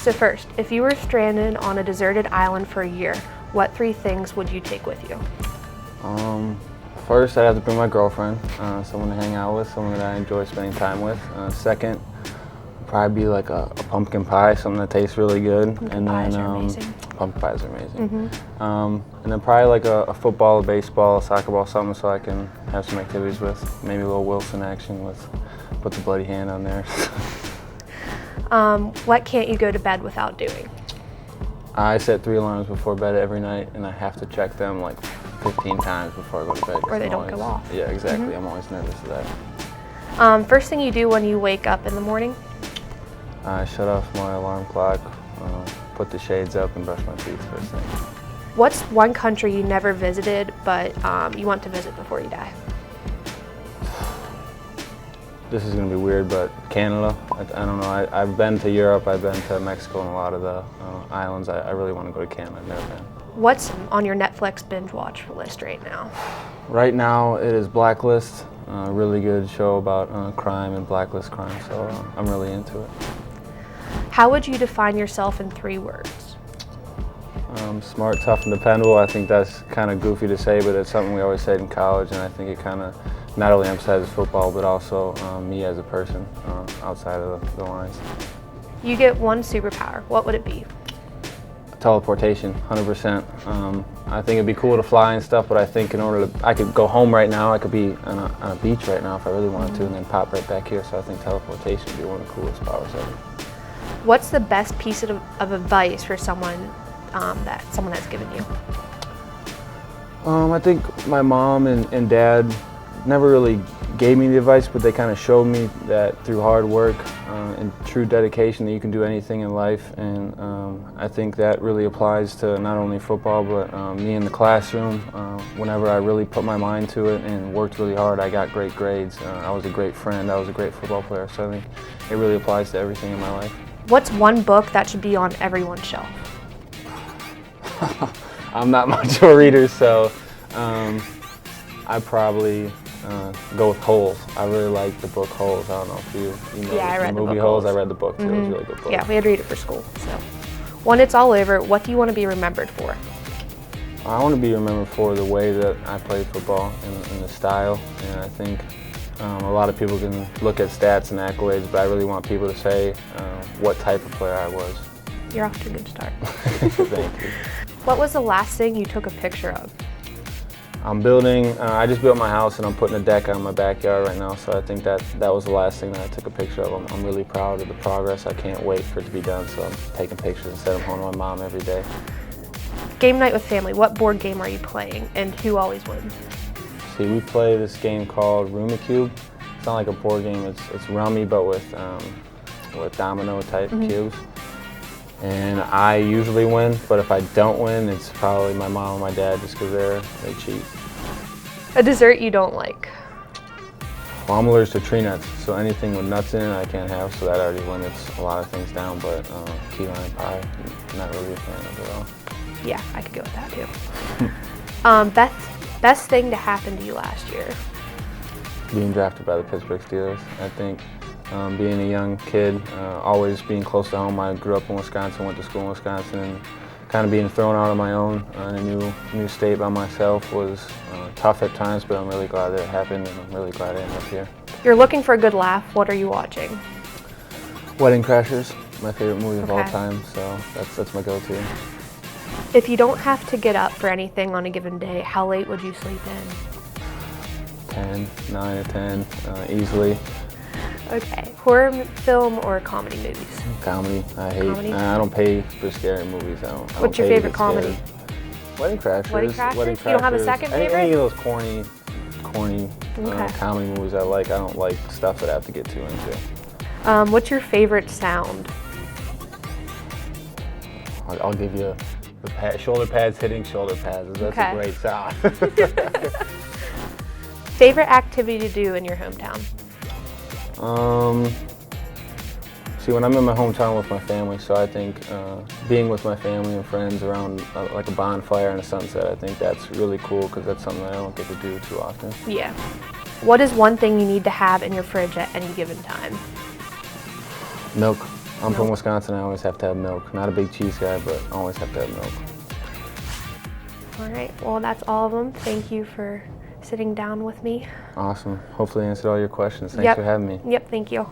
So first, if you were stranded on a deserted island for a year, what 3 things would you take with you? First, I'd have to bring my girlfriend, someone to hang out with, someone that I enjoy spending time with. Second, probably be like a pumpkin pie, something that tastes really good. Pumpkin pies are amazing. Pumpkin pies are amazing. And then probably like a football, a baseball, a soccer ball, something so I can have some activities with. Maybe a little Wilson action with, put the bloody hand on there. What can't you go to bed without doing? I set 3 alarms before bed every night, and I have to check them like 15 times before I go to bed. Or they don't go off. Yeah, exactly. I'm always nervous of that. First thing you do when you wake up in the morning? I shut off my alarm clock, put the shades up, and brush my teeth first thing. What's one country you never visited but you want to visit before you die? This is going to be weird, but Canada. I don't know. I've been to Europe, I've been to Mexico and a lot of the islands. I really want to go to Canada. I've never been. What's on your Netflix binge watch list right now? Right now it is Blacklist, a really good show about crime and blacklist crime, so I'm really into it. How would you define yourself in 3 words? Smart, tough, and dependable. I think that's kind of goofy to say, but it's something we always said in college, and I think it kind of not only emphasizes football, but also me as a person outside of the lines. You get one superpower. What would it be? Teleportation, 100%. I think it'd be cool to fly and stuff, but I think in order to, I could go home right now, I could be on a beach right now if I really wanted to, and then pop right back here, so I think teleportation would be one of the coolest powers ever. What's the best piece of advice for someone that someone has given you? I think my mom and dad never really gave me the advice, but they kind of showed me that through hard work and true dedication that you can do anything in life, and I think that really applies to not only football, but me in the classroom. Whenever I really put my mind to it and worked really hard, I got great grades. I was a great friend, I was a great football player, so I think it really applies to everything in my life. What's one book that should be on everyone's shelf? I'm not much of a reader, so I probably go with Holes. I really like the book Holes. I don't know if you know I read the movie book Holes. Holes. I read the book too. It was a really good book. Yeah, we had to read it for school. So, when it's all over, what do you want to be remembered for? I want to be remembered for the way that I played football and the style, and I think a lot of people can look at stats and accolades, but I really want people to say what type of player I was. You're off to a good start. Thank you. What was the last thing you took a picture of? I'm building, I just built my house and I'm putting a deck on my backyard right now, so I think that was the last thing that I took a picture of. I'm really proud of the progress. I can't wait for it to be done, so I'm taking pictures and sending them home to my mom every day. Game night with family, what board game are you playing and who always wins? See, we play this game called Rumicube. It's not like a board game, it's rummy but with domino type cubes. And I usually win, but if I don't win, it's probably my mom or my dad just because they cheat. A dessert you don't like? Well, I'm allergic to tree nuts, so anything with nuts in it I can't have, so that already limits a lot of things down, but key lime pie, not really a fan of it at all. Yeah, I could go with that too. Best thing to happen to you last year? Being drafted by the Pittsburgh Steelers. I think being a young kid, always being close to home. I grew up in Wisconsin, went to school in Wisconsin, and kind of being thrown out on my own in a new state by myself was tough at times, but I'm really glad that it happened, and I'm really glad I ended up here. You're looking for a good laugh. What are you watching? Wedding Crashers, my favorite movie of all time, so that's my go-to. If you don't have to get up for anything on a given day, how late would you sleep in? 9 or 10, easily. Okay. Horror film or comedy movies? Comedy. I hate. Comedy? I don't pay for scary movies. I don't What's your pay to favorite get comedy? scared. Wedding Crashers. Wedding Crashers? You don't have a second favorite? Any of those corny comedy movies I like. I don't like stuff that I have to get too into. What's your favorite sound? I'll give you the shoulder pads hitting shoulder pads. That's a great sound. Favorite activity to do in your hometown? See, when I'm in my hometown with my family, so I think being with my family and friends around like a bonfire and a sunset, I think that's really cool because that's something that I don't get to do too often. Yeah. What is one thing you need to have in your fridge at any given time? Milk. I'm from Milk. Wisconsin. I always have to have milk. Not a big cheese guy, but I always have to have milk. All right, well, that's all of them. Thank you for sitting down with me. Awesome. Hopefully I answered all your questions. Thanks Yep. for having me. Yep, thank you.